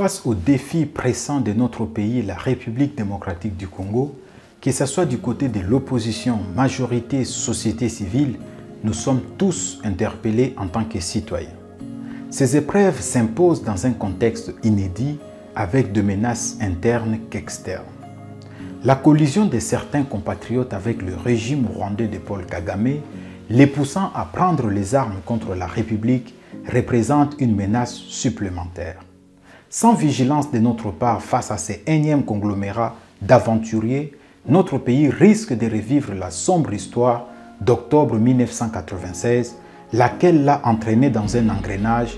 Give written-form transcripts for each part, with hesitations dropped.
Face aux défis pressants de notre pays, la République démocratique du Congo, que ce soit du côté de l'opposition, majorité, société civile, nous sommes tous interpellés en tant que citoyens. Ces épreuves s'imposent dans un contexte inédit avec de menaces internes qu'externes. La collision de certains compatriotes avec le régime rwandais de Paul Kagame, les poussant à prendre les armes contre la République, représente une menace supplémentaire. Sans vigilance de notre part face à ces énièmes conglomérats d'aventuriers, notre pays risque de revivre la sombre histoire d'octobre 1996, laquelle l'a entraîné dans un engrenage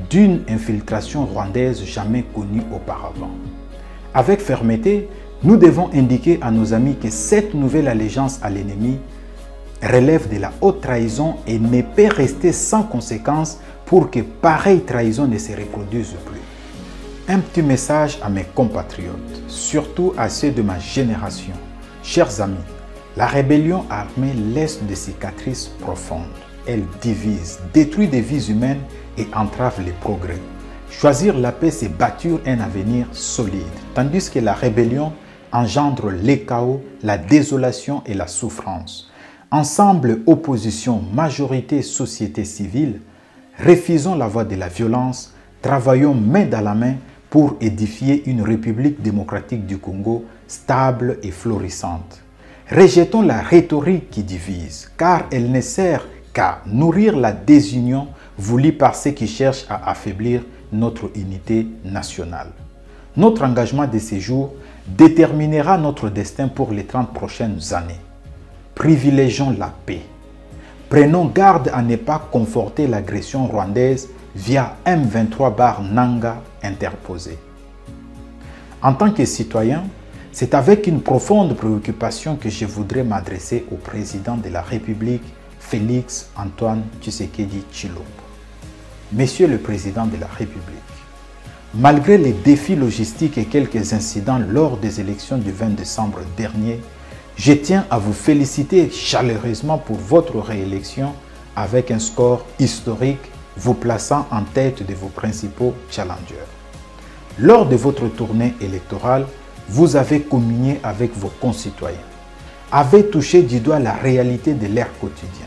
d'une infiltration rwandaise jamais connue auparavant. Avec fermeté, nous devons indiquer à nos amis que cette nouvelle allégeance à l'ennemi relève de la haute trahison et ne peut rester sans conséquence pour que pareille trahison ne se reproduise plus. Un petit message à mes compatriotes, surtout à ceux de ma génération. Chers amis, la rébellion armée laisse des cicatrices profondes. Elle divise, détruit des vies humaines et entrave les progrès. Choisir la paix, c'est bâtir un avenir solide, tandis que la rébellion engendre les chaos, la désolation et la souffrance. Ensemble, opposition, majorité, société civile, refusons la voie de la violence, travaillons main dans la main pour édifier une République démocratique du Congo stable et florissante. Rejetons la rhétorique qui divise, car elle ne sert qu'à nourrir la désunion voulue par ceux qui cherchent à affaiblir notre unité nationale. Notre engagement de ces jours déterminera notre destin pour les 30 prochaines années. Privilégions la paix. Prenons garde à ne pas conforter l'agression rwandaise via M23/Nanga interposé. En tant que citoyen, c'est avec une profonde préoccupation que je voudrais m'adresser au président de la République, Félix Antoine Tshisekedi Tshilombo. Monsieur le Président de la République, malgré les défis logistiques et quelques incidents lors des élections du 20 décembre dernier, je tiens à vous féliciter chaleureusement pour votre réélection avec un score historique vous plaçant en tête de vos principaux challengers. Lors de votre tournée électorale, vous avez communié avec vos concitoyens, avez touché du doigt la réalité de leur quotidien,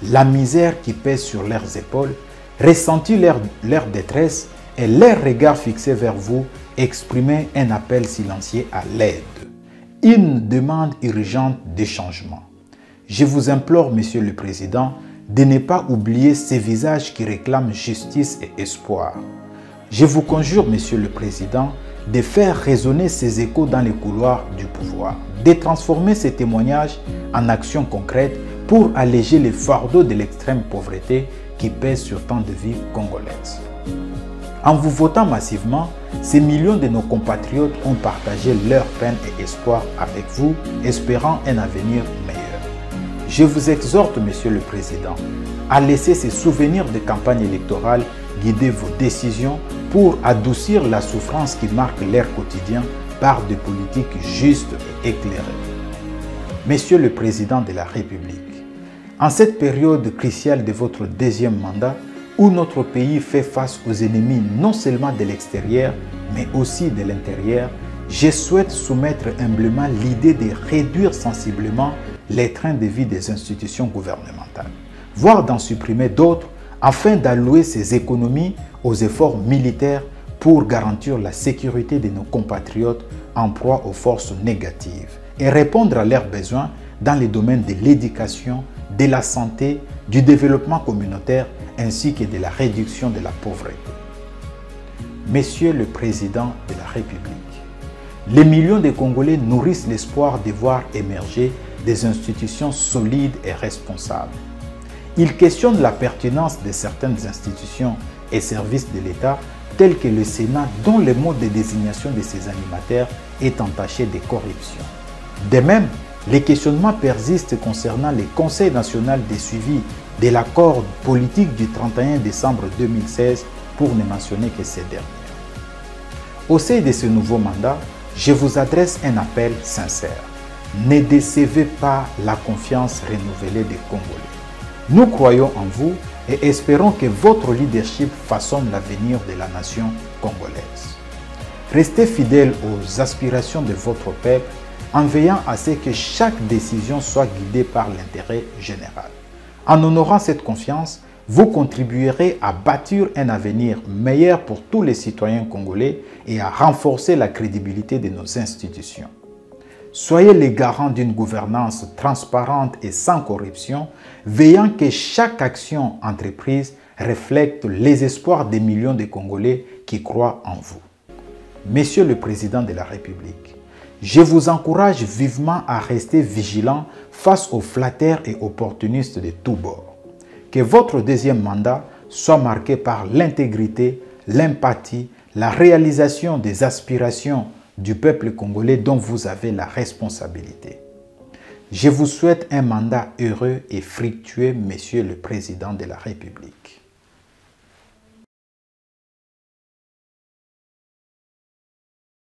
la misère qui pèse sur leurs épaules, ressenti leur détresse et leur regard fixé vers vous exprimer un appel silencieux à l'aide, une demande urgente de changement. Je vous implore, Monsieur le Président, de ne pas oublier ces visages qui réclament justice et espoir. Je vous conjure, Monsieur le Président, de faire résonner ces échos dans les couloirs du pouvoir, de transformer ces témoignages en actions concrètes pour alléger les fardeaux de l'extrême pauvreté qui pèse sur tant de vies congolaises. En vous votant massivement, ces millions de nos compatriotes ont partagé leurs peines et espoirs avec vous, espérant un avenir meilleur. Je vous exhorte, Monsieur le Président, à laisser ces souvenirs de campagne électorale guider vos décisions pour adoucir la souffrance qui marque leur quotidien par des politiques justes et éclairées. Monsieur le Président de la République, en cette période cruciale de votre deuxième mandat, où notre pays fait face aux ennemis non seulement de l'extérieur, mais aussi de l'intérieur, je souhaite soumettre humblement l'idée de réduire sensiblement les trains de vie des institutions gouvernementales, voire d'en supprimer d'autres, afin d'allouer ces économies aux efforts militaires pour garantir la sécurité de nos compatriotes en proie aux forces négatives et répondre à leurs besoins dans les domaines de l'éducation, de la santé, du développement communautaire ainsi que de la réduction de la pauvreté. Monsieur le Président de la République, les millions de Congolais nourrissent l'espoir de voir émerger des institutions solides et responsables. Ils questionnent la pertinence de certaines institutions et services de l'État tels que le Sénat, dont le mode de désignation de ses animateurs est entaché de corruption. De même, les questionnements persistent concernant le Conseil national de suivi de l'accord politique du 31 décembre 2016 pour ne mentionner que ces derniers. Au sein de ce nouveau mandat, je vous adresse un appel sincère. Ne décevez pas la confiance renouvelée des Congolais. Nous croyons en vous et espérons que votre leadership façonne l'avenir de la nation congolaise. Restez fidèle aux aspirations de votre peuple en veillant à ce que chaque décision soit guidée par l'intérêt général. En honorant cette confiance, vous contribuerez à bâtir un avenir meilleur pour tous les citoyens congolais et à renforcer la crédibilité de nos institutions. Soyez les garants d'une gouvernance transparente et sans corruption, veillant que chaque action entreprise reflète les espoirs des millions de Congolais qui croient en vous. Monsieur le Président de la République, je vous encourage vivement à rester vigilant face aux flatteurs et opportunistes de tous bords. Que votre deuxième mandat soit marqué par l'intégrité, l'empathie, la réalisation des aspirations du peuple congolais dont vous avez la responsabilité. Je vous souhaite un mandat heureux et fructueux, Monsieur le Président de la République.